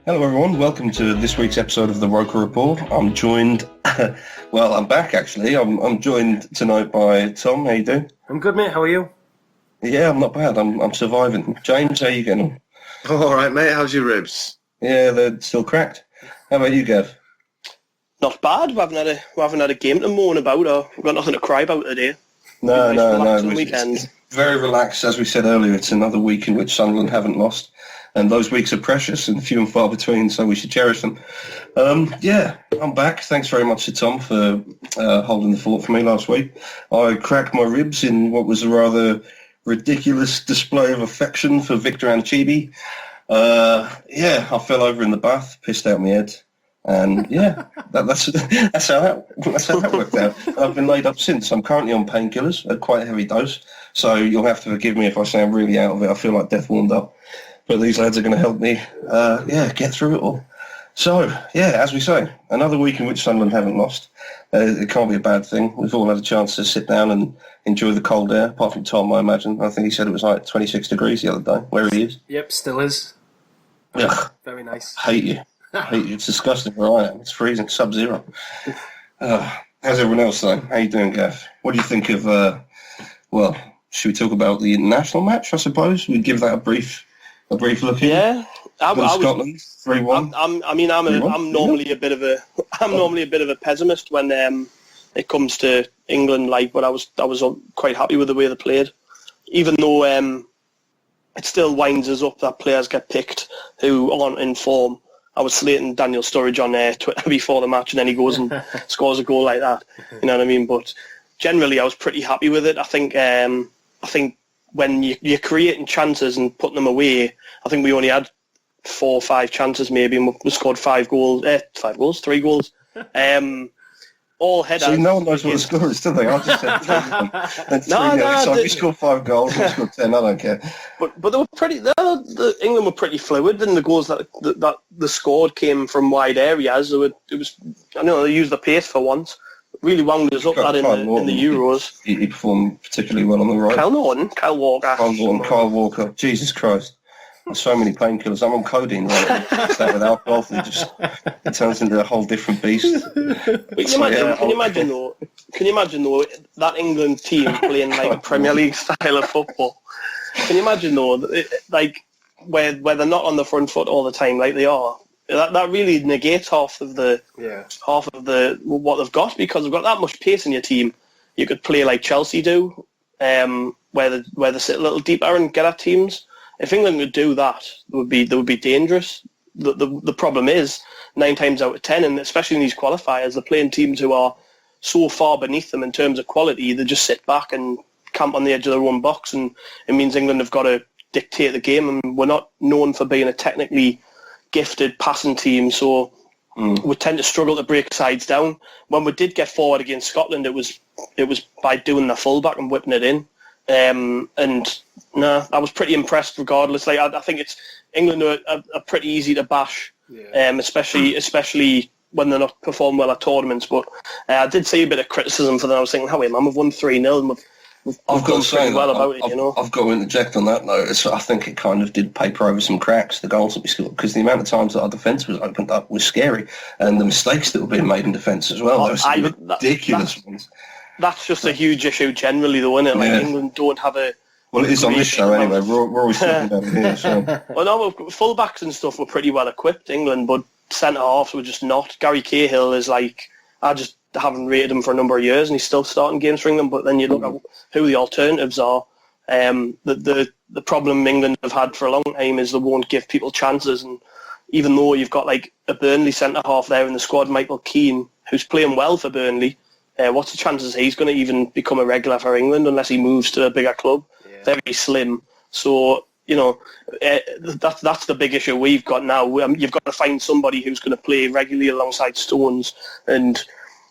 Hello everyone, welcome to this week's episode of the Roker Rapport. I'm joined, well, I'm back actually. I'm joined tonight by Tom. How you doing? I'm good, mate. How are you? Yeah, I'm not bad. I'm surviving. James, how you getting on? All right, mate. How's your ribs? Yeah, they're still cracked. How about you, Gav? Not bad. We haven't had a game to moan about, or we've got nothing to cry about today. No. Weekend. It's very relaxed, as we said earlier. It's another week in which Sunderland haven't lost, and those weeks are precious and few and far between, so we should cherish them. Yeah, I'm back. Thanks very much to Tom for holding the fort for me last week. I cracked my ribs in what was a rather ridiculous display of affection for Victor Anchibi. I fell over in the bath, pissed out my head. And yeah, that's how that worked out. And I've been laid up since. I'm currently on painkillers, a quite heavy dose. So you'll have to forgive me if I sound really out of it. I feel like death warmed up. But these lads are going to help me, get through it all. So, yeah, as we say, another week in which Sunderland haven't lost. It can't be a bad thing. We've all had a chance to sit down and enjoy the cold air, apart from Tom, I imagine. I think he said it was like 26 degrees the other day, where he is. Yep, still is. Ugh, very nice. Hate you. It's disgusting where I am. It's freezing, sub-zero. How's everyone else, though? How you doing, Gav? What do you think of, should we talk about the international match, I suppose? We give that a brief look in. Yeah. Scotland, 3-1. I'm normally a bit of a pessimist when it comes to England, but I was quite happy with the way they played. Even though it still winds us up that players get picked who aren't in form. I was slating Daniel Sturridge on Twitter before the match, and then he goes and scores a goal like that. You know what I mean? But generally, I was pretty happy with it. I think when you're creating chances and putting them away, I think we only had 4 or 5 chances maybe, and we scored 3 goals. All headers. So no one knows what the score is, do they? I just said 3. So if you score 5 goals, you score 10. I don't care. But they were pretty. England were pretty fluid, and the goals that they scored came from wide areas. They used the pace for once. Really wound us up that in the Euros. He performed particularly well on the right. Kyle Walker. Jesus Christ. So many painkillers. I'm on codeine right now. That with alcohol, it turns into a whole different beast. Can you imagine though that England team playing like a Premier League style of football? Can you imagine though, where they're not on the front foot all the time like they are? That really negates half of what they've got, because they've got that much pace in your team. You could play like Chelsea do, where they sit a little deeper and get at teams. If England could do that, they would be dangerous. The problem is 9 times out of 10, and especially in these qualifiers, they're playing teams who are so far beneath them in terms of quality. They just sit back and camp on the edge of their own box, and it means England have got to dictate the game. And we're not known for being a technically gifted passing team, so we tend to struggle to break sides down. When we did get forward against Scotland, it was by doing the fullback and whipping it in. I was pretty impressed regardless. I think England are pretty easy to bash, especially when they're not performing well at tournaments. But I did see a bit of criticism for them. I was thinking, man, we've won 3-0 and we've done pretty well about it, you know. I've got to interject on that though. I think it kind of did paper over some cracks, the goals that we scored, because the amount of times that our defence was opened up was scary, and the mistakes that were being made in defence as well. Those ridiculous ones. That's just a huge issue generally, though, isn't it? Like, England don't have a... Well, it is on this show anyway. We're always talking about it here. So. Well, no, full-backs and stuff were pretty well equipped, England, but centre-halves were just not. Gary Cahill is I just haven't rated him for a number of years, and he's still starting games for England, but then you look at who the alternatives are. The problem England have had for a long time is they won't give people chances, and even though you've got a Burnley centre-half there in the squad, Michael Keane, who's playing well for Burnley, what's the chances he's going to even become a regular for England unless he moves to a bigger club? Yeah. Very slim. So, that's the big issue we've got now. You've got to find somebody who's going to play regularly alongside Stones and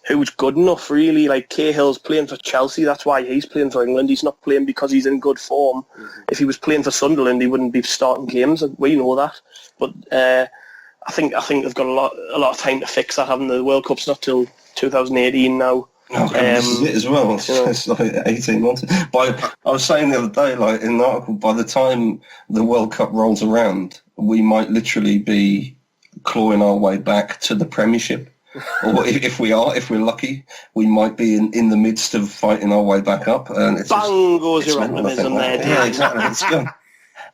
who's good enough, really. Like Cahill's playing for Chelsea, that's why he's playing for England. He's not playing because he's in good form. Mm-hmm. If he was playing for Sunderland, he wouldn't be starting games, and we know that. But I think they've got a lot of time to fix that, haven't they? The World Cup's not till 2018 now. This is it as well. It's like 18 months. I was saying the other day, in an article, by the time the World Cup rolls around, we might literally be clawing our way back to the Premiership. Or if we're lucky, we might be in the midst of fighting our way back up. And it's Bang goes your optimism there. Yeah, exactly. It's gone.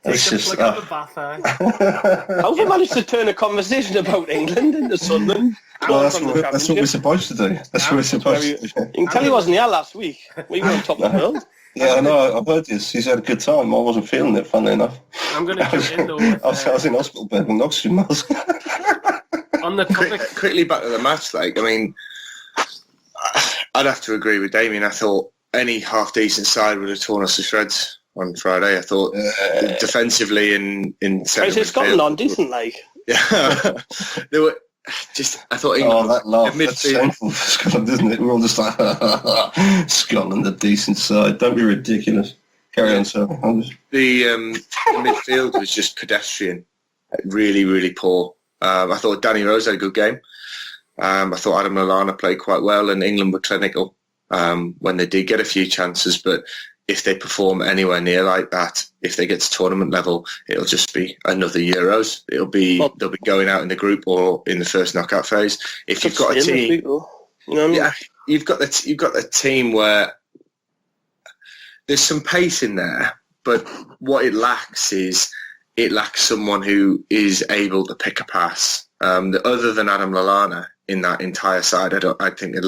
It's Take just, a plug out the bath, How have we managed to turn a conversation about England into Sunderland? well, that's what we're supposed to do. That's what we're supposed to do. You can tell he wasn't here last week. We were on top of the world. Yeah, I know. I've heard this. He's had a good time. I wasn't feeling it, funnily enough. I'm going to jump in though. With, I was in hospital bed with oxygen mask. on the topic, Quickly back to the match. Like, I mean, I'd have to agree with Damien. I thought any half-decent side would have torn us to shreds on Friday. I thought defensively in centre It's gotten midfield. on decent, like. Yeah, they were just. I thought England. That laugh, the that's midfield- shameful for Scotland, isn't it? We're all just like, Scotland, a decent side. Don't be ridiculous. Carry on, sir. The midfield was just pedestrian, really, really poor. I thought Danny Rose had a good game. I thought Adam Lallana played quite well, and England were clinical when they did get a few chances. But if they perform anywhere near like that, if they get to tournament level, it'll just be another Euros. They'll be going out in the group or in the first knockout phase. If you've got a team, people, you know what I mean? yeah, you've got the team where there's some pace in there, but what it lacks is someone who is able to pick a pass. Other than Adam Lallana in that entire side, I think it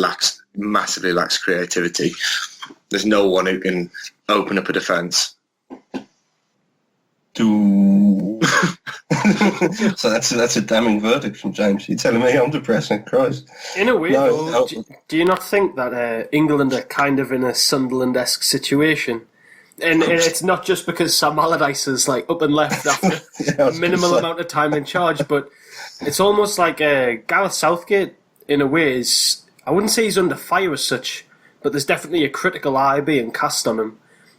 massively lacks creativity. There's no one who can open up a defence. So that's a damning verdict from James. You're telling me I'm depressing, Christ. in a way, No, though, do you not think that England are kind of in a Sunderland-esque situation? And it's not just because Sam Allardyce is like up and left after a minimal amount of time in charge, but it's almost like Gareth Southgate, in a way, is, I wouldn't say he's under fire as such, but there's definitely a critical eye being cast on him.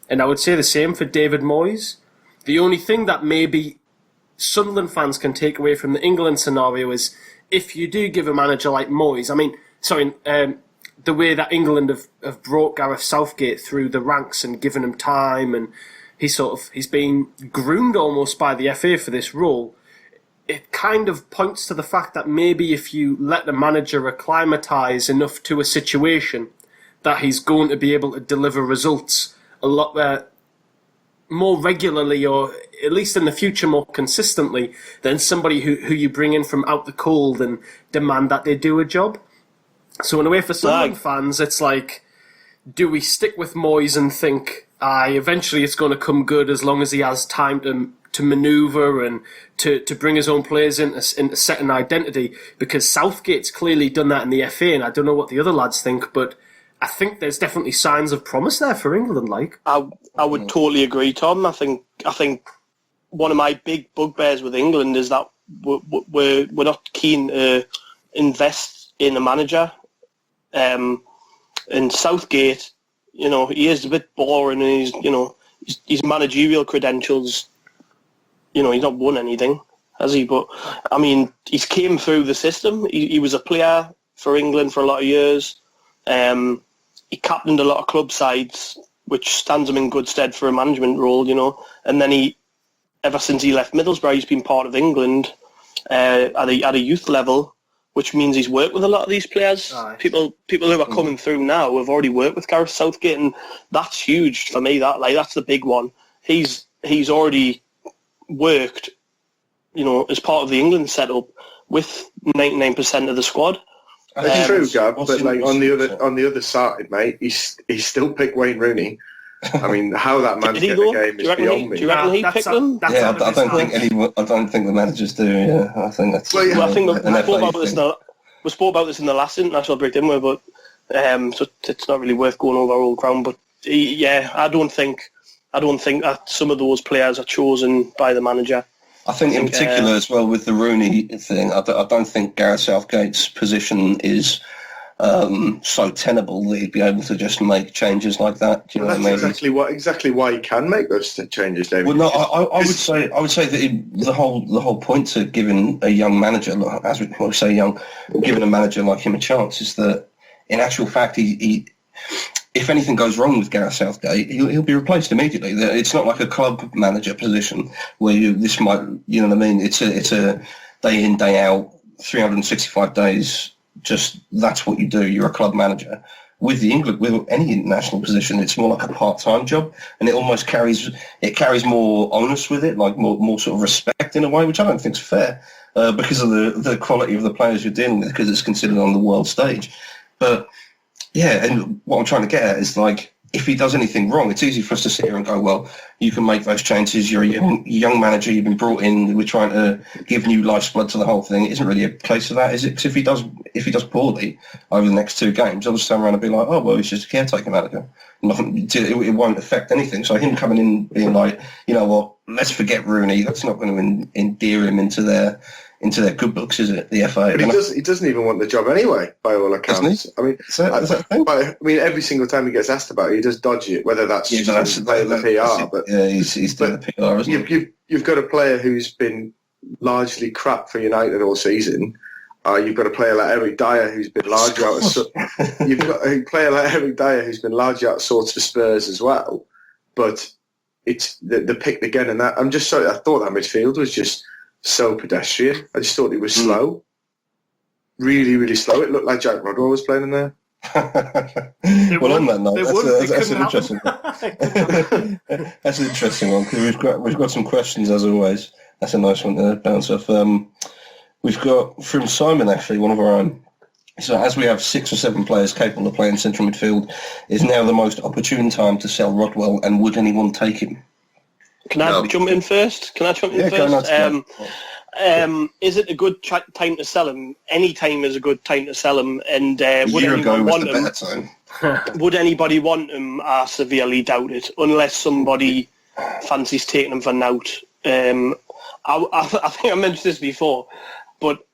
And I would say the same for David Moyes. The only thing that maybe Sunderland fans can take away from the England scenario is if you do give a manager like Moyes, the way that England have brought Gareth Southgate through the ranks and given him time, and he's been groomed almost by the FA for this role. It kind of points to the fact that maybe if you let the manager acclimatise enough to a situation, that he's going to be able to deliver results a lot more regularly, or at least in the future more consistently, than somebody who you bring in from out the cold and demand that they do a job. So in a way, for Sunderland fans, it's like, do we stick with Moyes and think, eventually it's going to come good as long as he has time to manoeuvre and to bring his own players into set an identity? Because Southgate's clearly done that in the FA, and I don't know what the other lads think, but I think there's definitely signs of promise there for England. Like, I would totally agree, Tom. I think one of my big bugbears with England is that we're not keen to invest in a manager. And Southgate, he is a bit boring, and his managerial credentials, he's not won anything, has he? But I mean, he's came through the system. He was a player for England for a lot of years. He captained a lot of club sides, which stands him in good stead for a management role, And then ever since he left Middlesbrough, he's been part of England at a youth level, which means he's worked with a lot of these players. Aye. People who are coming through now have already worked with Gareth Southgate, and that's huge for me. That's the big one. He's already worked, as part of the England setup with 99% of the squad. It's true, Gab, but on the other side, mate, he's still picked Wayne Rooney. I mean, how that man's get the game is beyond me. Do you reckon he picked them? Yeah, I don't think the managers do. Yeah, I think that's. Well, yeah, I think we spoke about this in the last international break, didn't we? But so it's not really worth going over old ground. But yeah, I don't think that some of those players are chosen by the manager. I think in particular as well with the Rooney thing, I don't think Gareth Southgate's position is so tenable that he'd be able to just make changes like that. Do you know what I mean? Exactly why he can make those changes, David. Well, no, I would say that the whole point to giving a young manager, as we say young, giving a manager like him a chance is that in actual fact he if anything goes wrong with Gareth Southgate, he'll be replaced immediately. It's not like a club manager position where this might, you know what I mean? It's a day in, day out 365 days, just that's what you do. You're a club manager. With any international position, it's more like a part-time job, and it almost carries more onus with it, like more sort of respect in a way, which I don't think is fair because of the quality of the players you're dealing with, because it's considered on the world stage. But yeah, and what I'm trying to get at is, like, if he does anything wrong, it's easy for us to sit here and go, well, you can make those changes. You're a young manager. You've been brought in. We're trying to give new life's blood to the whole thing. It isn't really a case of that, is it? Because if he does poorly over the next 2 games, I'll just turn around and be like, oh, well, he's just a caretaker manager. It won't affect anything. So him coming in being like, you know what, let's forget Rooney. That's not going to endear him into their good books, is it? The FA. But he doesn't even want the job anyway, by all accounts. I mean, is that I mean, every single time he gets asked about it, he does dodge it. Whether that's the PR, but yeah, he's doing the PR. Isn't he? You've got a player who's been largely crap for United all season. You've got a player like Eric Dyer who's been largely out of. You've got a player like Eric Dyer who's been largely out of sorts for Spurs as well. But it's the pick again, and that I'm just sorry. I thought that midfield was just so pedestrian. I just thought it was slow. Really, really slow. It looked like Jack Rodwell was playing in there. Well, on that note, that's an interesting one. That's an interesting one, because we've got some questions, as always. That's a nice one to bounce off. We've got, from Simon, actually, one of our own. So, as we have 6 or 7 players capable of playing central midfield, is now the most opportune time to sell Rodwell, and would anyone take him? Can I jump in first? Is it a good time to sell him? Any time is a good time to sell him. And would anyone want him? Would anybody want him? I severely doubt it, unless somebody fancies taking him for nout. I think I mentioned this before, but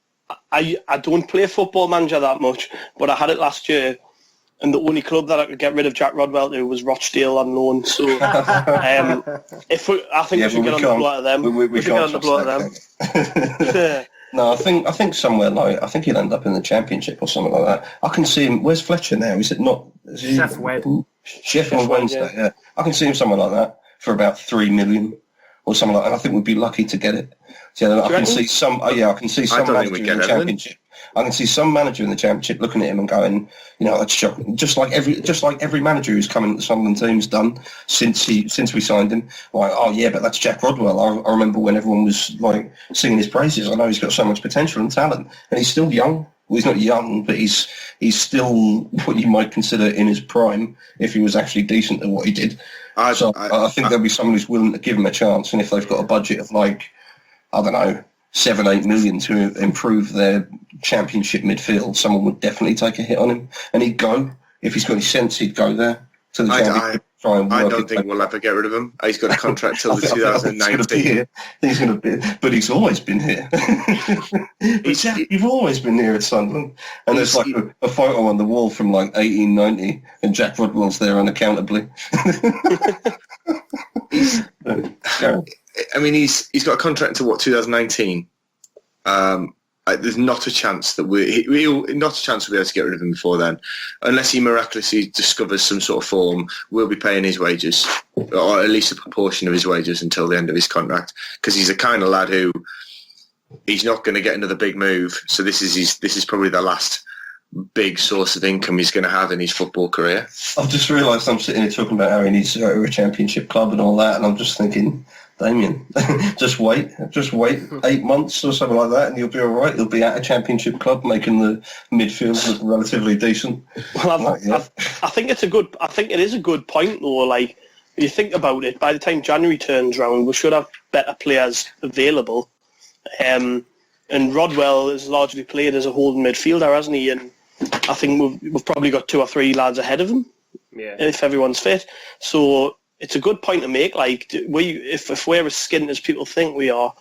I don't play Football Manager that much, but I had it last year. And the only club that I could get rid of Jack Rodwell to was Rochdale on loan. So I think we should get on the blow of them. We should get on the blow of them. No, I think somewhere like, I think he'll end up in the Championship or something like that. I can see him. Where's Fletcher now? Is it not? Sheffield Wednesday. Yeah, I can see him somewhere like that for about 3 million or something like that. And I think we'd be lucky to get it. So I can see some. I can see some manager in the Championship. I can see some manager in the Championship looking at him and going, you know, that's shocking. Just like every manager who's come into the Sunderland team's done since we signed him. Like, oh yeah, but that's Jack Rodwell. I remember when everyone was like singing his praises. I know he's got so much potential and talent, and he's still young. Well, he's not young, but he's still what you might consider in his prime if he was actually decent at what he did. I think there'll be someone who's willing to give him a chance, and if they've got a budget of like, I don't know, 7-8 million to improve their Championship midfield, someone would definitely take a hit on him, and he'd go. If he's got any sense, he'd go there to the Championship. I don't think we'll ever get rid of him. He's got a contract till the 2019. He's going to be, but he's always been here. You've always been here at Sunderland, and there's like a photo on the wall from like 1890, and Jack Rodwell's there unaccountably. I mean, he's got a contract until 2019. There's not a chance that we'll be able to get rid of him before then, unless he miraculously discovers some sort of form. We'll be paying his wages, or at least a proportion of his wages, until the end of his contract, because he's the kind of lad who he's not going to get another big move. So this is probably the last big source of income he's going to have in his football career. I've just realised I'm sitting here talking about how he needs to go to a Championship club and all that, and I'm just thinking, Damien, just wait 8 months or something like that, and you'll be all right. You'll be at a Championship club making the midfield look relatively decent. Well, I think it is a good point though. Like, if you think about it, by the time January turns round, we should have better players available. And Rodwell is largely played as a holding midfielder, hasn't he? And I think we've probably got 2 or 3 lads ahead of him, if everyone's fit. So it's a good point to make. Like, if we're as skint as people think we are,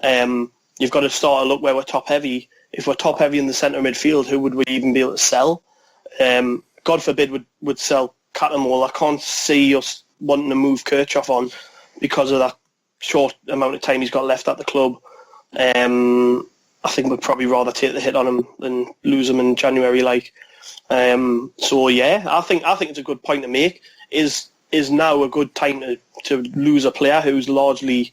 you've got to start to look where we're top heavy. If we're top heavy in the centre midfield, who would we even be able to sell? God forbid would sell Cattermole. I can't see us wanting to move Kirchhoff on because of that short amount of time he's got left at the club. I think we'd probably rather take the hit on him than lose him in January. So yeah, I think it's a good point to make. Is now a good time to lose a player who's largely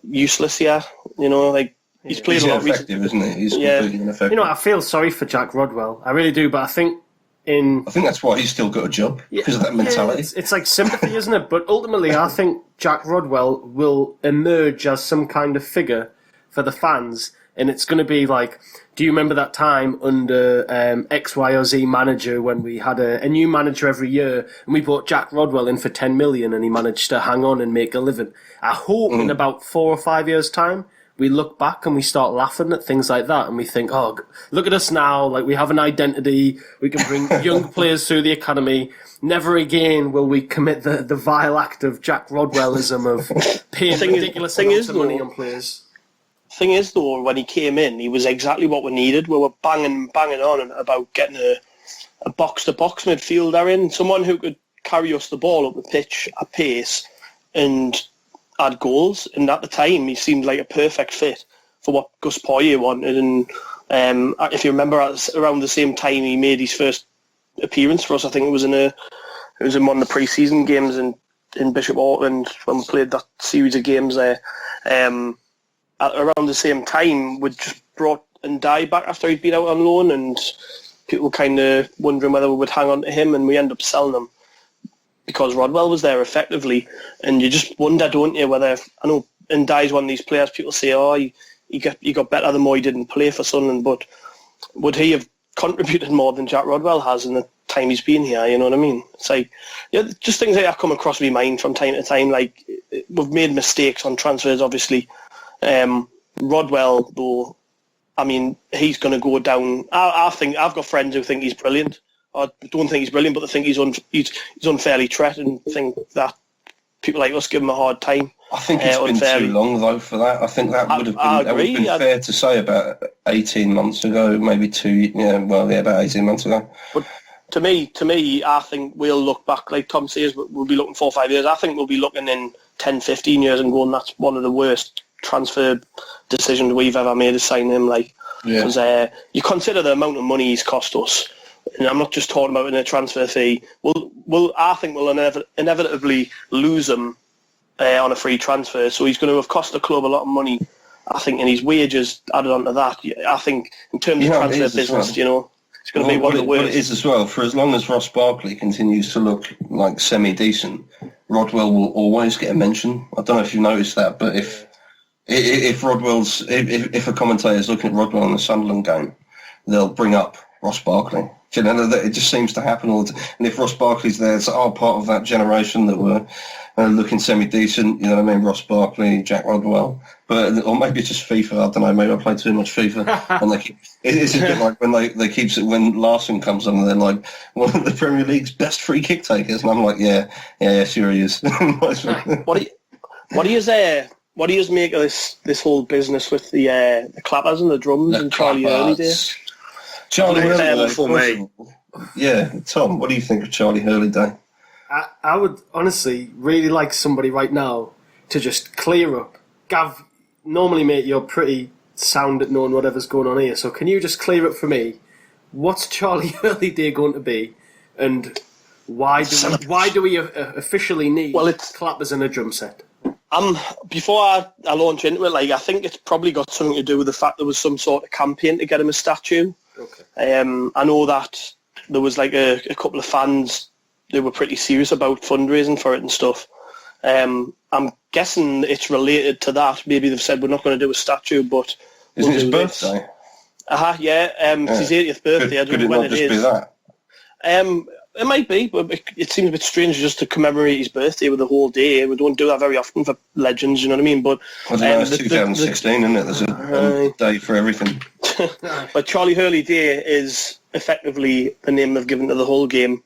useless here? You know, like, He's played He's a lot ineffective, isn't he? He's Yeah. completely ineffective. You know, I feel sorry for Jack Rodwell. I really do, but I think I think that's why he's still got a job, because of that mentality. it's like sympathy, isn't it? But ultimately, I think Jack Rodwell will emerge as some kind of figure for the fans, and it's going to be like, do you remember that time under X, Y, or Z manager when we had a new manager every year, and we brought Jack Rodwell in for 10 million, and he managed to hang on and make a living? I hope in about 4 or 5 years' time, we look back and we start laughing at things like that, and we think, oh, look at us now, like we have an identity, we can bring young players through the academy. Never again will we commit the vile act of Jack Rodwellism of paying ridiculous amounts of money on players. Thing is, though, when he came in, he was exactly what we needed. We were banging on about getting a box-to-box midfielder in, someone who could carry us the ball up the pitch at pace and add goals. And at the time, he seemed like a perfect fit for what Gus Poyet wanted. And if you remember, around the same time he made his first appearance for us, I think it was in one of the pre-season games in Bishop Auckland when we played that series of games there. Around the same time, we just brought Ndai back after he'd been out on loan, and people were kind of wondering whether we would hang on to him, and we ended up selling him because Rodwell was there effectively. And you just wonder, don't you, whether, I know Ndai's one of these players, people say, oh, he got better the more he didn't play for Sunderland, but would he have contributed more than Jack Rodwell has in the time he's been here? You know what I mean? It's like, yeah, just things like that come across my mind from time to time. Like, we've made mistakes on transfers, obviously. Rodwell, though, I mean, he's going to go down. I think I've got friends who think he's brilliant. I don't think he's brilliant, but they think he's unfairly treated and think that people like us give him a hard time. I think it's been unfairly. too long, though, for that. I think that would have been fair to say about 18 months ago, maybe about 18 months ago. But to me, I think we'll look back, like Tom says, we'll be looking 4 or 5 years. I think we'll be looking in 10, 15 years and going, that's one of the worst transfer decisions we've ever made, is signing him. Like, because you consider the amount of money he's cost us, and I'm not just talking about in a transfer fee. I think we'll inevitably lose him on a free transfer. So he's going to have cost the club a lot of money. I think, and his wages added onto that. I think in terms of transfer business, it's going to be one of the worst. What it is as well, for as long as Ross Barkley continues to look like semi-decent, Rodwell will always get a mention. I don't know if you've noticed that, but if a commentator is looking at Rodwell in the Sunderland game, they'll bring up Ross Barkley. You know, it just seems to happen all the time. And if Ross Barkley's there, it's part of that generation that were looking semi-decent. You know what I mean? Ross Barkley, Jack Rodwell. Or maybe it's just FIFA. I don't know. Maybe I play too much FIFA. And it's a bit like when Larson comes on and they're like, one of the Premier League's best free kick takers. And I'm like, yeah, sure he is. What do you make of this whole business with the clappers and the drums and Charlie Hurley Day? Charlie Hurley for me. Yeah, Tom, what do you think of Charlie Hurley Day? I would honestly really like somebody right now to just clear up. Gav, normally, mate, you're pretty sound at knowing whatever's going on here, so can you just clear up for me? What's Charlie Hurley Day going to be, and why do we officially need clappers and a drum set? Before I launch into it, I think it's probably got something to do with the fact there was some sort of campaign to get him a statue. Okay. I know that there was a couple of fans who were pretty serious about fundraising for it and stuff. I'm guessing it's related to that. Maybe they've said we're not going to do a statue, but isn't it his birthday? It's his 80th birthday. I don't know when it is. Could it not just be that? It might be, but it seems a bit strange just to commemorate his birthday with a whole day. We don't do that very often for legends, you know what I mean? But it's 2016, isn't it? There's a day for everything. But Charlie Hurley Day is effectively the name they've given to the whole game.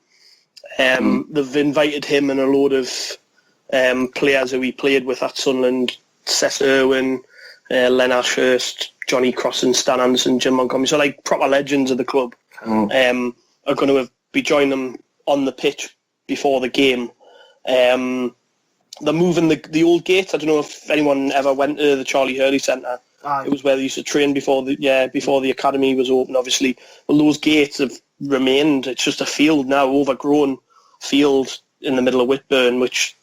They've invited him and a load of players who he played with at Sunderland, Seth Irwin, Len Ashurst, Johnny Crossan, Stan Anderson, Jim Montgomery. So proper legends of the club are going to be joining them on the pitch before the game. They're moving the old gates. I don't know if anyone ever went to the Charlie Hurley Centre. It was where they used to train before the academy was open, obviously. Well, those gates have remained. It's just a field now, overgrown field in the middle of Whitburn, which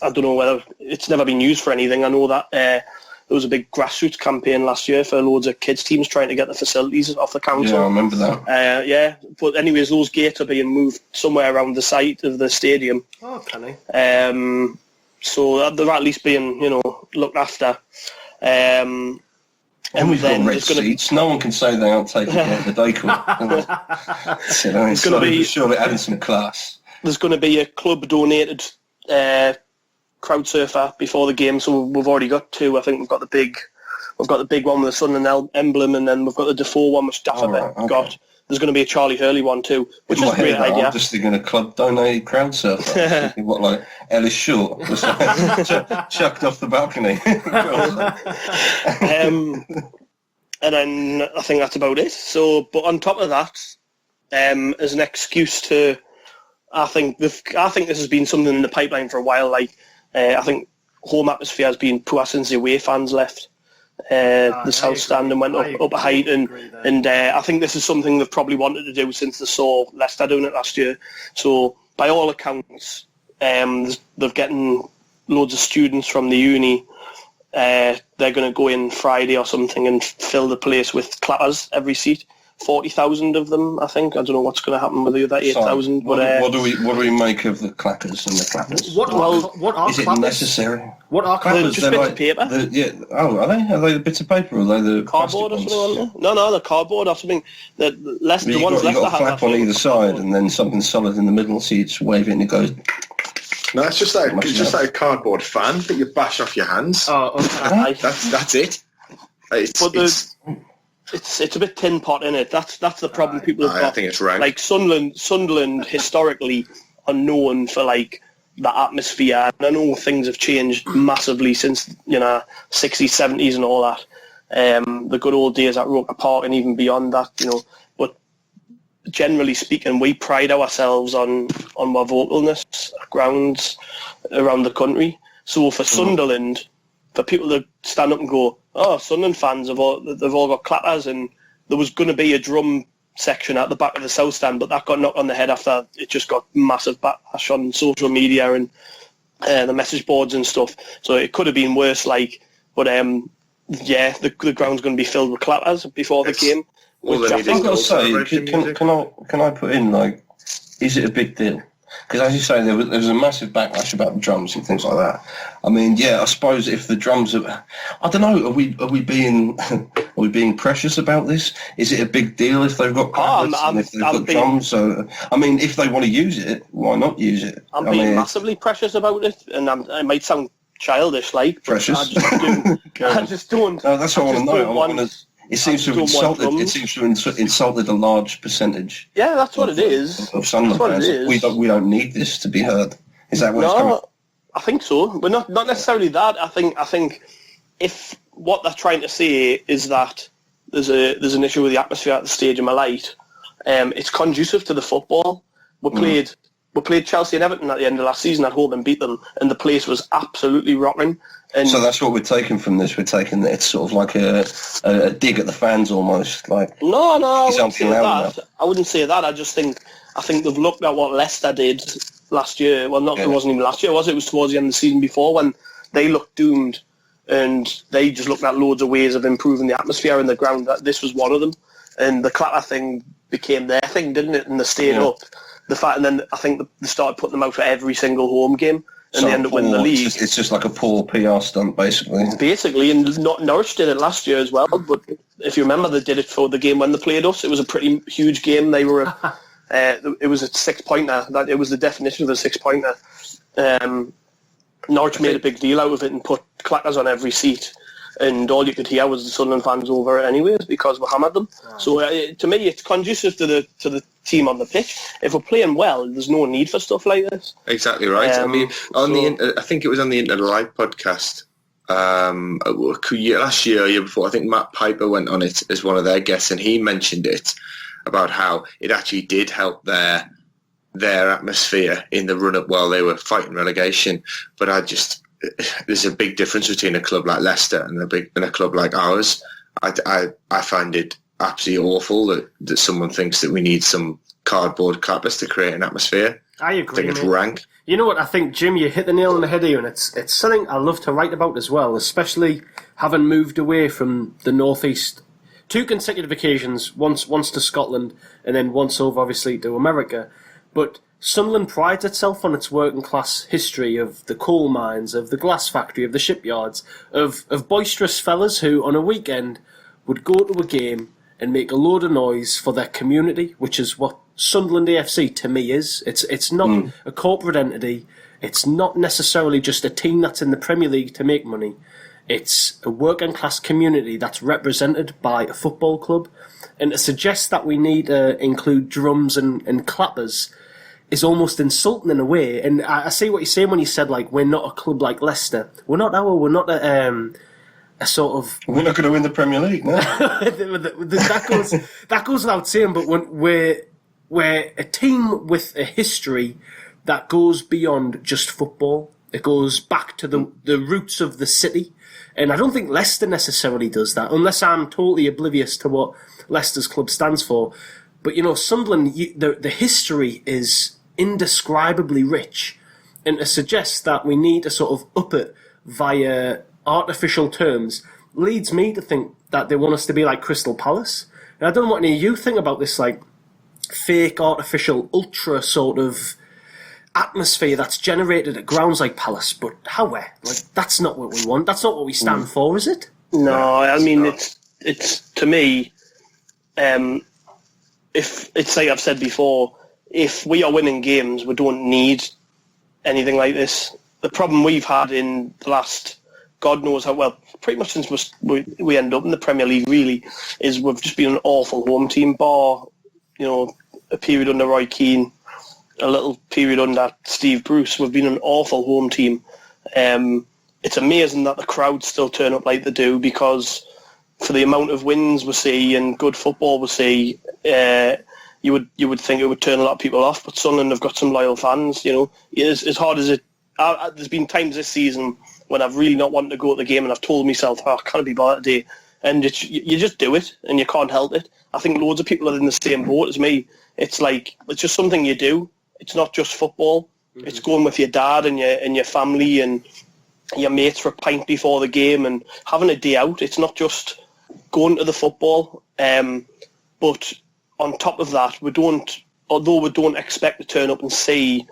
I don't know whether it's never been used for anything. I know that there was a big grassroots campaign last year for loads of kids teams trying to get the facilities off the council. Yeah, I remember that. Yeah, but anyways, those gates are being moved somewhere around the site of the stadium. Oh, can I? So they're at least being, looked after. And we've got red seats. No one can say they aren't taking care of the decor. It's going to be surely adding some class. There's going to be a club donated crowd surfer before the game, so we've already got two. I think we've got the big one with the Sunderland emblem, and then we've got the Defoe one which Dafa got. There's going to be a Charlie Hurley one too, which is a great idea. I'm just thinking a club donated crowd surfer. What, like Ellis Short, just like, chucked off the balcony. And then I think that's about it. So, but on top of that, as an excuse to, I think this has been something in the pipeline for a while. Like, I think home atmosphere has been poor since the away fans left the south stand and went up a height, and I think this is something they've probably wanted to do since they saw Leicester doing it last year. So, by all accounts, they're getting loads of students from the uni. They're going to go in Friday or something and fill the place with clappers every seat. 40,000 of them, I think. I don't know what's going to happen with the other 8,000. But what do we make of the clackers and the clappers? What are is it clappers? Necessary? What are clappers? Just bits of paper. Are they? Are they the bits of paper or are they the cardboard or something? No, they're cardboard or something. The ones left you've got a flap on either side and then something solid in the middle, so you just wave it and it goes. No, it's just like a cardboard fan that you bash off your hands. Oh, okay. That's it. It's a bit tin pot, isn't it? That's the problem people have got. I think it's right. Like Sunderland historically are known for like the atmosphere, and I know things have changed massively since 60s, 70s, and all that. The good old days at Roker Rapport and even beyond that, But generally speaking, we pride ourselves on our vocalness at grounds around the country. So for Sunderland, for people to stand up and go, "Oh, Sunderland fans they've all got clappers," and there was going to be a drum section at the back of the south stand, but that got knocked on the head after it just got massive backlash on social media and the message boards and stuff. So it could have been worse. The ground's going to be filled with clappers before the game. I've got to say, can I put in is it a big deal? Because as you say, there was a massive backlash about the drums and things like that. I mean, I suppose if the drums are, I don't know, are we being precious about this? Is it a big deal if they've got clappers and if they've got drums? So, I mean, if they want to use it, why not use it? I'm being massively precious about it, and it might sound childish, precious. I just don't. No, that's what I want to know. It seems to have insulted a large percentage. Yeah, that's what it is. Of Sunderland fans. We don't need this to be heard. Is that what it's coming? I think so, but not necessarily that. I think if what they're trying to say is that there's an issue with the atmosphere at the Stadium of Light, it's conducive to the football. We played Chelsea and Everton at the end of last season at home and beat them, and the place was absolutely rocking. And so that's what we're taking from this. We're taking it's sort of like a dig at the fans almost. No, I wouldn't say that. I wouldn't say that. I think they've looked at what Leicester did last year. Well, it wasn't even last year, was it? It was towards the end of the season before when they looked doomed, and they just looked at loads of ways of improving the atmosphere in the ground. This was one of them, and the clapper thing became their thing, didn't it? And they stayed up. And then I think they started putting them out for every single home game. And they end up winning the league. It's just like a poor PR stunt, basically. Basically, and Norwich did it last year as well. But if you remember, they did it for the game when they played us. It was a pretty huge game. They were, it was a 6-pointer. It was the definition of a 6-pointer. Norwich made a big deal out of it and put clackers on every seat. And all you could hear was the Sunderland fans over it anyways because we hammered them. So to me, it's conducive to the team on the pitch. If we're playing well, there's no need for stuff like this. Exactly right. I mean, I think it was on the Internet Live podcast last year or year before. I think Matt Piper went on it as one of their guests, and he mentioned it about how it actually did help their atmosphere in the run up while they were fighting relegation. But there's a big difference between a club like Leicester and a club like ours. I find it absolutely awful that someone thinks that we need some cardboard clappers to create an atmosphere. I agree. I think it's rank. You know what? I think, Jim, you hit the nail on the head here, and it's something I love to write about as well, especially having moved away from the northeast 2 consecutive occasions, once to Scotland and then once over obviously to America. But Sunderland prides itself on its working class history of the coal mines, of the glass factory, of the shipyards, of boisterous fellas who on a weekend would go to a game and make a load of noise for their community, which is what Sunderland AFC to me is. It's not a corporate entity. It's not necessarily just a team that's in the Premier League to make money. It's a working class community that's represented by a football club. And to suggest that we need to include drums and clappers is almost insulting in a way. And I see what you're saying when you said, like, we're not a club like Leicester. We're not a sort of... We're not going to win the Premier League, no. that goes without saying, but when we're a team with a history that goes beyond just football. It goes back to the roots of the city. And I don't think Leicester necessarily does that, unless I'm totally oblivious to what Leicester's club stands for. But, Sunderland, the history is indescribably rich. And to suggest that we need to sort of up it via artificial terms leads me to think that they want us to be like Crystal Palace. And I don't know what any of you think about this, like, fake, artificial, ultra sort of atmosphere that's generated at grounds like Palace, but that's not what we want. That's not what we stand for, is it? No, I mean it's to me. If it's like I've said before, if we are winning games, we don't need anything like this. The problem we've had in the last, God knows how well, pretty much since we end up in the Premier League, really, is we've just been an awful home team. Bar, a period under Roy Keane, a little period under Steve Bruce, we've been an awful home team. It's amazing that the crowds still turn up like they do, because for the amount of wins we see and good football we see, you would think it would turn a lot of people off. But Sunderland have got some loyal fans. As hard as it. There's been times this season when I've really not wanted to go to the game and I've told myself, I can't be bothered today, and you just do it and you can't help it. I think loads of people are in the same boat as me. It's like it's just something you do. It's not just football. Mm-hmm. It's going with your dad and your family and your mates for a pint before the game and having a day out. It's not just going to the football. But on top of that, although we don't expect to turn up and see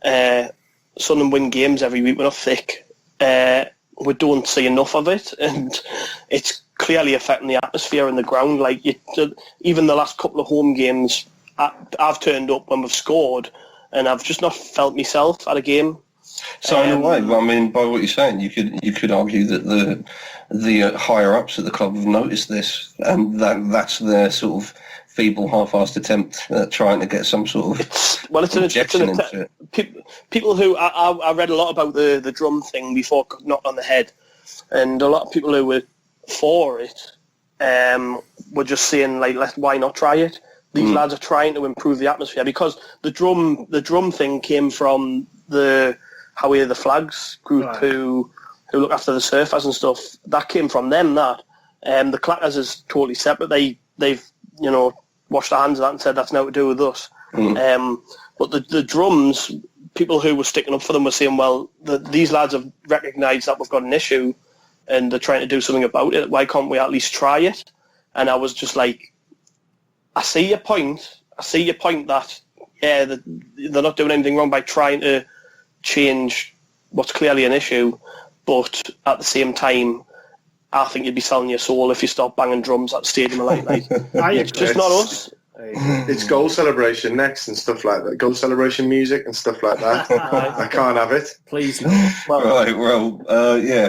Sunderland win games every week, we're not thick. We don't see enough of it, and it's clearly affecting the atmosphere in the ground. Like even the last couple of home games, I've turned up when we've scored, and I've just not felt myself at a game. So in a way, I mean, by what you're saying, you could argue that the higher ups at the club have noticed this, and that's their sort of feeble, half-assed attempt at trying to get some sort of injection into it. People who I read a lot about the drum thing before it got knocked on the head, and a lot of people who were for it were just saying, like, why not try it? These lads are trying to improve the atmosphere, because the drum thing came from the Howie the Flags group, right, who look after the surfers and stuff. That came from them. That the Clackers is totally separate. They've washed their hands of that and said that's now to do with us. But the drums, people who were sticking up for them were saying, well, these lads have recognised that we've got an issue and they're trying to do something about it. Why can't we at least try it? And I was just like, I see your point that they're not doing anything wrong by trying to change what's clearly an issue, but at the same time, I think you'd be selling your soul if you start banging drums at the stadium. It's just not us. It's goal celebration next and stuff like that. Goal celebration music and stuff like that. I can't have it. Please no.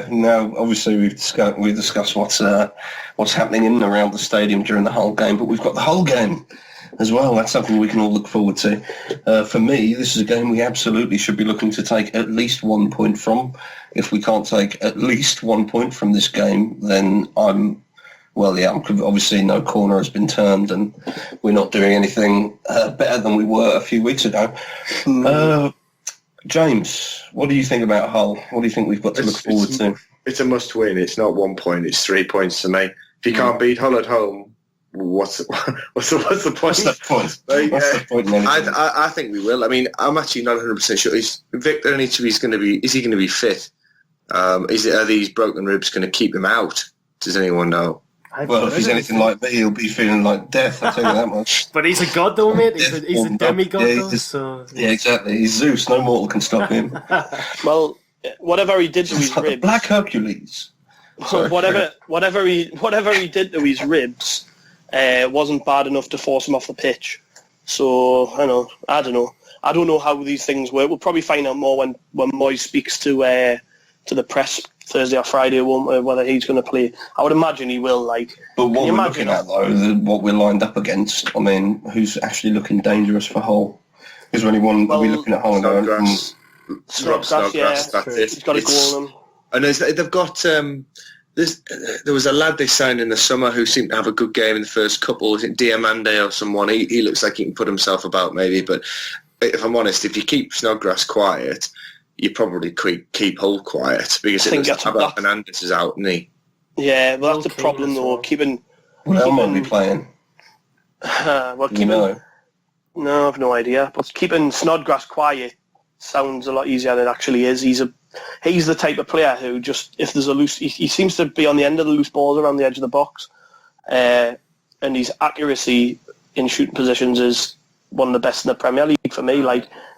Now obviously we've discussed what's happening in and around the stadium during the whole game, but we've got the whole game as well. That's something we can all look forward to. For me, this is a game we absolutely should be looking to take at least 1 point from. If we can't take at least 1 point from this game, then obviously no corner has been turned and we're not doing anything better than we were a few weeks ago. James, what do you think about Hull? What do you think we've got to look forward to? It's a must-win. It's not 1 point. It's 3 points to me. If you can't beat Hull at home, what's the point? What's the point? What's the point? I think we will. I mean, I'm actually not 100% sure. Victor Anichebe's going to be. Is he going to be fit? Are these broken ribs going to keep him out? Does anyone know? Well, if he's anything like me, he'll be feeling like death, I'll tell you that much. But he's a god though, mate. He's a demigod though. Yeah, exactly. He's Zeus. No mortal can stop him. Well, whatever he did to his ribs... Black Hercules. Sorry. whatever he did to his ribs wasn't bad enough to force him off the pitch. So, I don't know. I don't know how these things work. We'll probably find out more when Moyes speaks to the press Thursday or Friday, won't we, whether he's going to play. I would imagine he will. But what we're looking at, though, what we're lined up against, I mean, who's actually looking dangerous for Hull? Is there anyone are we looking at Hull now? Snodgrass, that's it. He's got a goal on him. And they've got... there was a lad they signed in the summer who seemed to have a good game in the first couple. Was it Diamande or someone? He looks like he can put himself about, maybe. But if I'm honest, if you keep Snodgrass quiet... you probably keep Hull quiet because it looks like Fernandes is out, isn't he? Yeah, well, that's the problem though. Keeping might be playing. No, I have no idea. But keeping Snodgrass quiet sounds a lot easier than it actually is. He's the type of player who just, if there's a loose, he seems to be on the end of the loose balls around the edge of the box, and his accuracy in shooting positions is one of the best in the Premier League for me.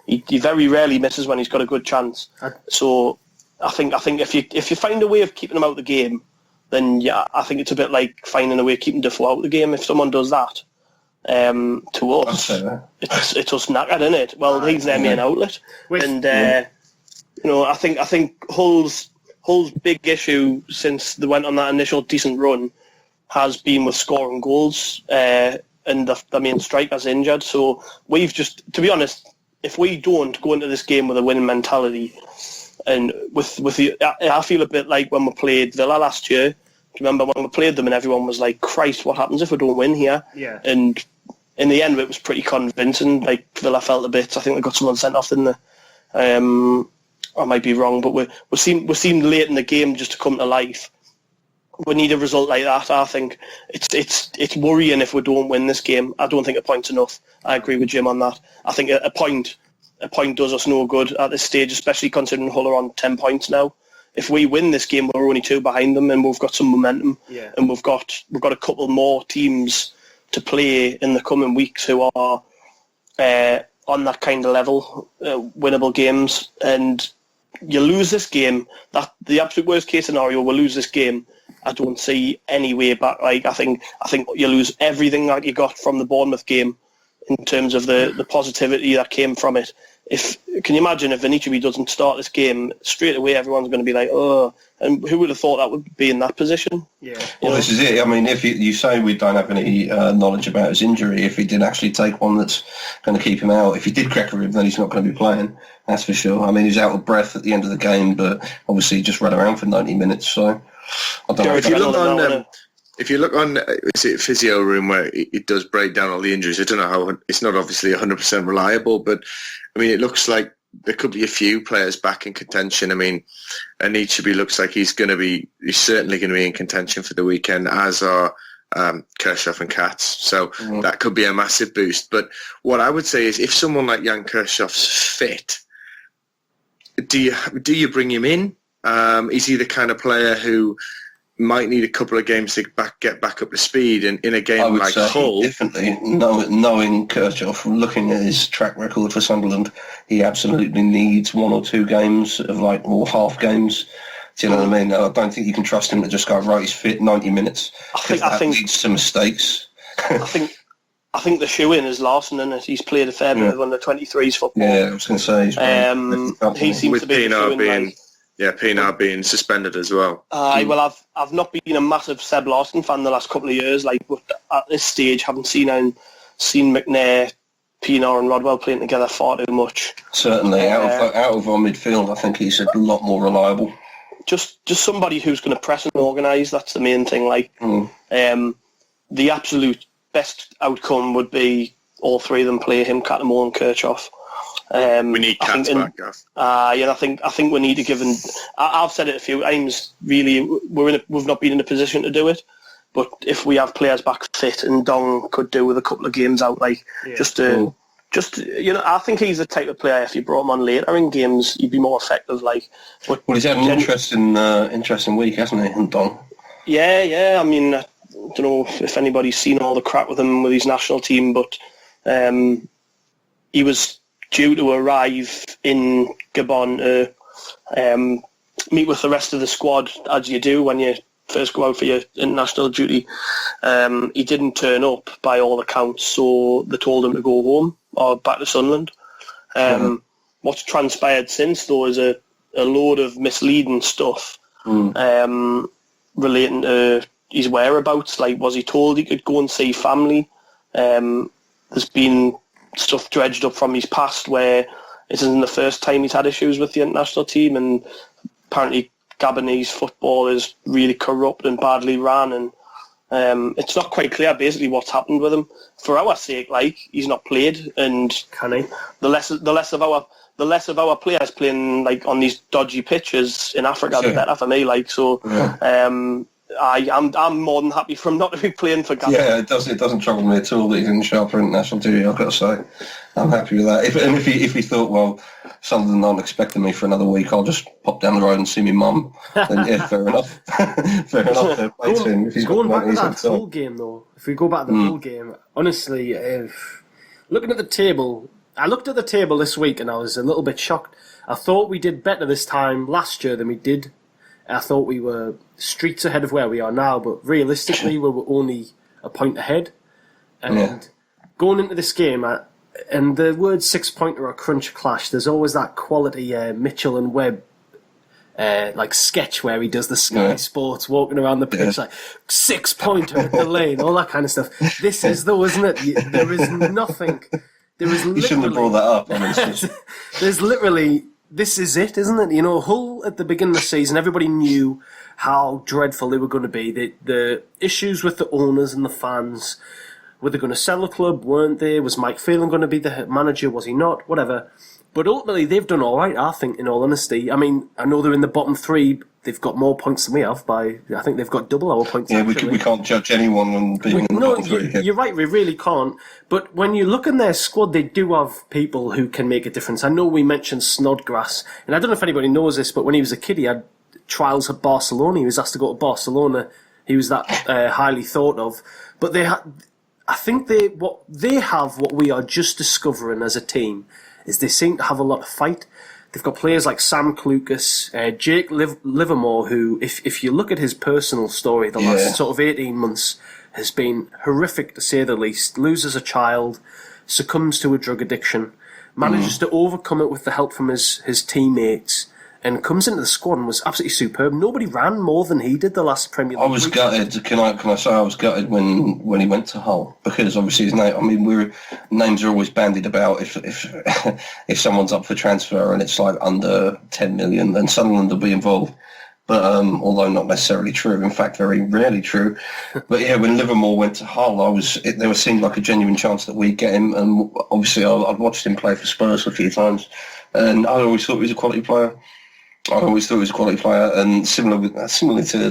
He very rarely misses when he's got a good chance. So I think if you find a way of keeping him out of the game, then yeah, I think it's a bit like finding a way of keeping Defoe out of the game. If someone does that to us, it's us knackered, isn't it? Well, he's their main outlet, and I think Hull's big issue since they went on that initial decent run has been with scoring goals, and the main striker's injured. So we've just, to be honest, if we don't go into this game with a winning mentality, and I feel a bit like when we played Villa last year. Do you remember when we played them and everyone was like, Christ, what happens if we don't win here? Yeah. And in the end, it was pretty convincing. Like, Villa felt a bit, I think they got someone sent off, didn't they? I might be wrong, but we seemed late in the game just to come to life. We need a result like that. I think it's worrying if we don't win this game. I don't think a point's enough. I agree with Jim on that. I think a point does us no good at this stage, especially considering Hull are on 10 points now. If we win this game, we're only 2 behind them, and we've got some momentum. Yeah. And we've got a couple more teams to play in the coming weeks who are on that kind of level, winnable games. And you lose this game, that the absolute worst case scenario, we'll lose this game. I don't see any way back. I think you lose everything that you got from the Bournemouth game in terms of the positivity that came from it. Can you imagine if Vinici doesn't start this game, straight away everyone's going to be like, oh, and who would have thought that would be in that position? Yeah. Well, this is it. I mean, if you say we don't have any knowledge about his injury, if he did actually take one that's going to keep him out, if he did crack a rib, then he's not going to be playing, that's for sure. I mean, he's out of breath at the end of the game, but obviously he just ran around for 90 minutes, so I don't know. If you look on is it Physio Room where it does break down all the injuries, I don't know how, it's not obviously 100% reliable, but I mean, it looks like there could be a few players back in contention. I mean, Anichebe looks like he's certainly going to be in contention for the weekend, as are Kirchhoff and Katz. So that could be a massive boost. But what I would say is, if someone like Jan Kirchhoff's fit, do you bring him in? Is he the kind of player who might need a couple of games to get back up to speed in a game like Hull? Definitely, knowing Kirchhoff, looking at his track record for Sunderland, he absolutely needs 1 or 2 games of or half games. Do you know what I mean? I don't think you can trust him to just go, right, he's fit 90 minutes. I think leads to mistakes. I think the shoe-in is Larson, and he's played a fair bit of under-23s football. Yeah, I was going to say. He seems to be the shoe-in. Yeah, Pienaar being suspended as well. Well, I've not been a massive Seb Larson fan the last couple of years. But at this stage, haven't seen McNair, Pienaar and Rodwell playing together far too much. Certainly, out of our midfield, I think he's a lot more reliable. Just somebody who's going to press and organise. That's the main thing. The absolute best outcome would be all 3 of them play him, Cattermole and Kirchhoff. We need Katz back, Gav. I think we need to give him. I've said it a few times. Really, we've not been in a position to do it. But if we have players back fit, and Ndong could do with a couple of games out, just to just, I think he's the type of player, if you brought him on later in games, he'd be more effective. Well, he's had an interesting week, hasn't he, Ndong? Yeah. I mean, I don't know if anybody's seen all the crap with him with his national team, but he was due to arrive in Gabon to meet with the rest of the squad, as you do when you first go out for your international duty. He didn't turn up by all accounts, so they told him to go home or back to Sunderland. What's transpired since, though, is a load of misleading stuff relating to his whereabouts. Like, was he told he could go and see family? There's been stuff dredged up from his past where this isn't the first time he's had issues with the international team, and apparently Gabonese football is really corrupt and badly run, and it's not quite clear basically what's happened with him. For our sake, he's not played, and can he? The less of our players playing on these dodgy pitches in Africa, the better for me. I'm more than happy for him not to be playing for Gabon. Yeah, it doesn't trouble me at all that he's in sharp for international duty, I've got to say. I'm happy with that. If he thought, well, Sunderland aren't expecting me for another week, I'll just pop down the road and see my mum, then yeah, fair enough. Fair enough. Going back to that full game, though, if we go back to the full game, honestly, looking at the table, I looked at the table this week and I was a little bit shocked. I thought we did better this time last year than we did. I thought we were streets ahead of where we are now, but realistically, we were only a point ahead. And going into this game, and the word 6-pointer or crunch clash, there's always that quality Mitchell and Webb sketch where he does the Sky Sports walking around the pitch, 6-pointer at the lane, all that kind of stuff. This is though, isn't it? There is nothing. There is. You shouldn't have brought that up, honestly. There's literally. This is it, isn't it? Hull at the beginning of the season, everybody knew how dreadful they were going to be. The issues with the owners and the fans. Were they going to sell the club? Weren't they? Was Mike Phelan going to be the manager? Was he not? Whatever. But ultimately, they've done all right, I think, in all honesty. I mean, I know they're in the bottom three. They've got more points than we have. I think they've got double our points. Yeah, we can't judge anyone on being in the bottom three. You're right, we really can't. But when you look in their squad, they do have people who can make a difference. I know we mentioned Snodgrass, and I don't know if anybody knows this, but when he was a kid, he had trials at Barcelona. He was asked to go to Barcelona. He was that highly thought of. But I think what we are just discovering as a team is they seem to have a lot of fight. They've got players like Sam Clucas, Jake Livermore, who, if you look at his personal story, the last sort of 18 months has been horrific to say the least. Loses a child, succumbs to a drug addiction, manages to overcome it with the help from his teammates, and comes into the squad and was absolutely superb. Nobody ran more than he did the last Premier League. I was gutted. Can I say I was gutted when he went to Hull, because obviously his name. I mean, names are always bandied about. If someone's up for transfer and it's under 10 million, then Sunderland will be involved. But although not necessarily true, in fact, very rarely true. But yeah, when Livermore went to Hull, there seemed like a genuine chance that we'd get him. And obviously, I'd watched him play for Spurs a few times, and I always thought he was a quality player. And similar to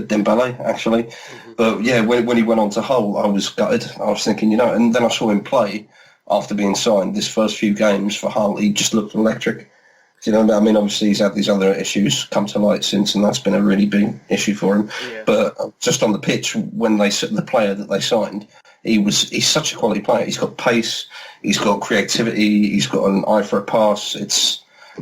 Dembele, actually. Mm-hmm. But yeah, when he went on to Hull, I was gutted. I was thinking, and then I saw him play after being signed. This first few games for Hull, he just looked electric. Do you know what I mean? Obviously, he's had these other issues come to light since, and that's been a really big issue for him. Yeah. But just on the pitch, when the player that they signed, he's such a quality player. He's got pace, he's got creativity, he's got an eye for a pass.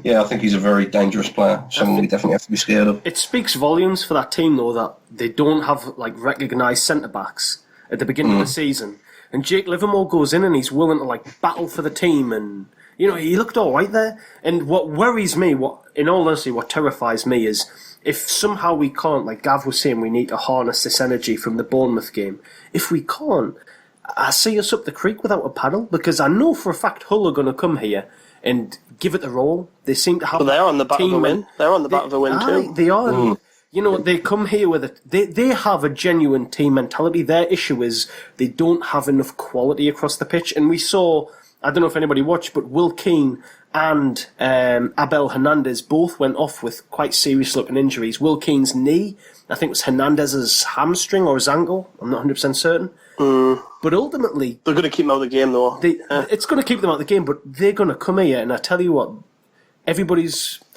Yeah, I think he's a very dangerous player. Someone we definitely have to be scared of. It speaks volumes for that team, though, that they don't have recognised centre-backs at the beginning of the season. And Jake Livermore goes in and he's willing to battle for the team, and he looked all right there. And what worries me, in all honesty, what terrifies me is if somehow we can't, like Gav was saying, we need to harness this energy from the Bournemouth game. If we can't, I see us up the creek without a paddle, because I know for a fact Hull are going to come here and give it their all. They seem to have. But they're on the back of a win. They're on the back of a win too. They are. They come here with it. They have a genuine team mentality. Their issue is they don't have enough quality across the pitch. And we saw, I don't know if anybody watched, but Will Keane and Abel Hernandez both went off with quite serious looking injuries. Will Keane's knee, I think it was Hernandez's hamstring or his ankle. I'm not 100% certain. But ultimately, they're going to keep them out of the game, though. It's going to keep them out of the game, but they're going to come here, and I tell you what, I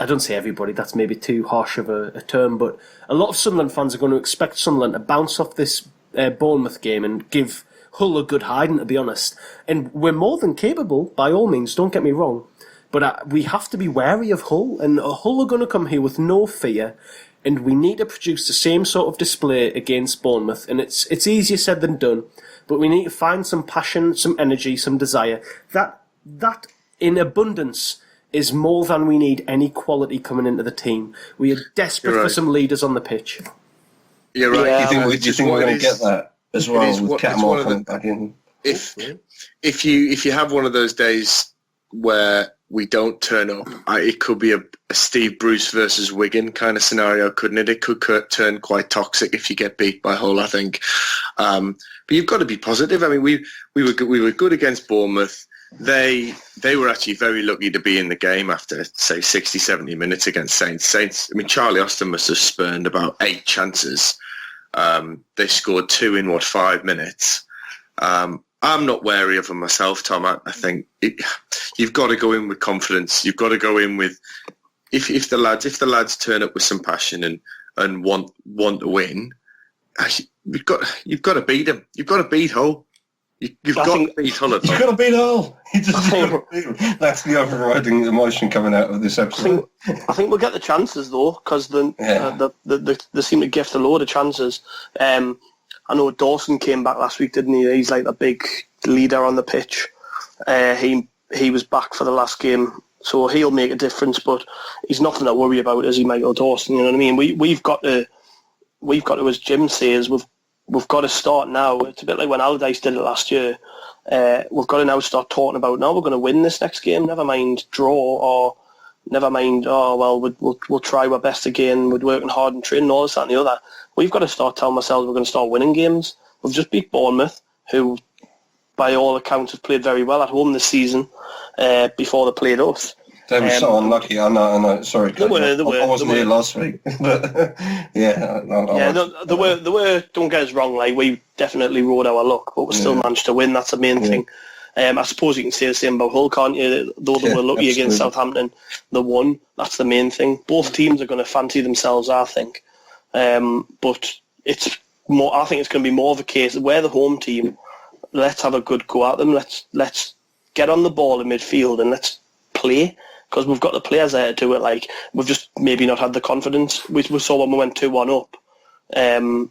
don't say everybody, that's maybe too harsh of a term, but a lot of Sunderland fans are going to expect Sunderland to bounce off this Bournemouth game and give Hull a good hiding, to be honest. And we're more than capable, by all means, don't get me wrong, but we have to be wary of Hull, and Hull are going to come here with no fear, and we need to produce the same sort of display against Bournemouth, and it's easier said than done, but we need to find some passion, some energy, some desire. That in abundance is more than we need any quality coming into the team. We are desperate for some leaders on the pitch. You're right. Yeah, do you think we're going to get that as well with Catamore coming back in? If you have one of those days where we don't turn up, it could be a Steve Bruce versus Wigan kind of scenario, couldn't it? It could turn quite toxic if you get beat by Hull, I think. But you've got to be positive. I mean, we were good against Bournemouth. They were actually very lucky to be in the game after, say, 60, 70 minutes against Saints. I mean, Charlie Austin must have spurned about 8 chances. They scored 2 in, 5 minutes. I'm not wary of them myself, Tom. I think you've got to go in with confidence. You've got to go in with if the lads turn up with some passion and want to win, you've got to beat them. You've got to beat Hull. You've got to beat Hull. You've got to beat Hull. That's the overriding emotion coming out of this episode. I think we'll get the chances though, because they seem to gift a load of chances. I know Dawson came back last week, didn't he? He's like a big leader on the pitch. He was back for the last game, so he'll make a difference. But he's nothing to worry about, is he, Michael Dawson? You know what I mean? We've got to, as Jim says, we've got to start now. It's a bit like when Allardyce did it last year. We've got to now start talking about, now we're going to win this next game. Never mind draw, or never mind, we'll try our best again. We're working hard and training, all this, that and the other. We've got to start telling ourselves we're going to start winning games. We've just beat Bournemouth, who, by all accounts, have played very well at home this season before they played us. They were so unlucky. I know. Sorry, I wasn't here last week, but yeah. They were. Don't get us wrong. Like, we definitely rode our luck, but we still managed to win. That's the main thing. I suppose you can say the same about Hull, can't you? Though they were lucky against Southampton, they won. That's the main thing. Both teams are going to fancy themselves, I think. But it's more. I think it's going to be more of a case that we're the home team. Let's have a good go at them. Let's get on the ball in midfield and let's play, because we've got the players there to do it. Like, we've just maybe not had the confidence. We saw when we went 2-1 up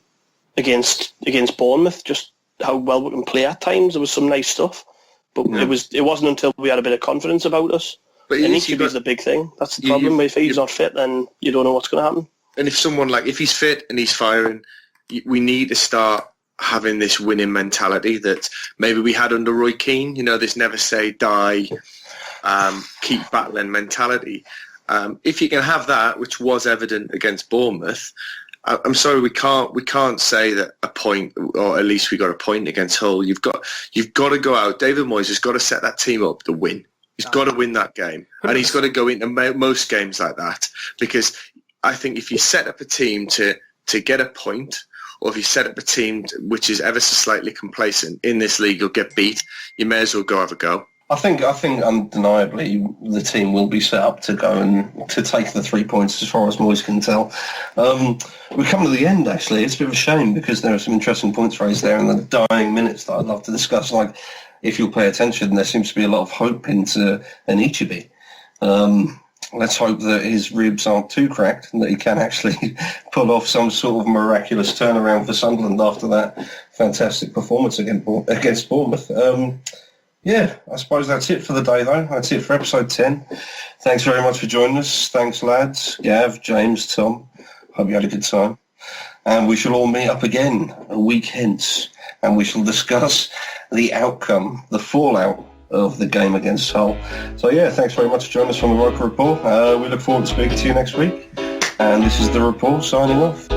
against Bournemouth, just how well we can play at times. There was some nice stuff, but it wasn't until we had a bit of confidence about us. But and EQB is the big thing. That's the problem. If he's not fit, then you don't know what's going to happen. And if someone, like, if he's fit and he's firing, we need to start having this winning mentality that maybe we had under Roy Keane. You know, this never say die, keep battling mentality. If you can have that, which was evident against Bournemouth, I'm sorry, we can't say that a point, or at least we got a point against Hull. You've got to go out. David Moyes has got to set that team up to win. He's got to win that game, and he's got to go into most games like that, because I think if you set up a team to get a point, or if you set up a team which is ever so slightly complacent in this league, you'll get beat. You may as well go have a go. I think undeniably the team will be set up to go and to take the 3 points, as far as Moyes can tell. We come to the end, actually. It's a bit of a shame, because there are some interesting points raised there in the dying minutes that I'd love to discuss. Like, if you'll pay attention, there seems to be a lot of hope into an EQB. Let's hope that his ribs aren't too cracked and that he can actually pull off some sort of miraculous turnaround for Sunderland after that fantastic performance against Bournemouth. I suppose that's it for the day, though. That's it for episode 10. Thanks very much for joining us. Thanks, lads. Gav, James, Tom. Hope you had a good time. And we shall all meet up again a week hence, and we shall discuss the outcome, the fallout of the game against Hull. So thanks very much for joining us from the Roker Rapport. We look forward to speaking to you next week. And this is the Rapport signing off.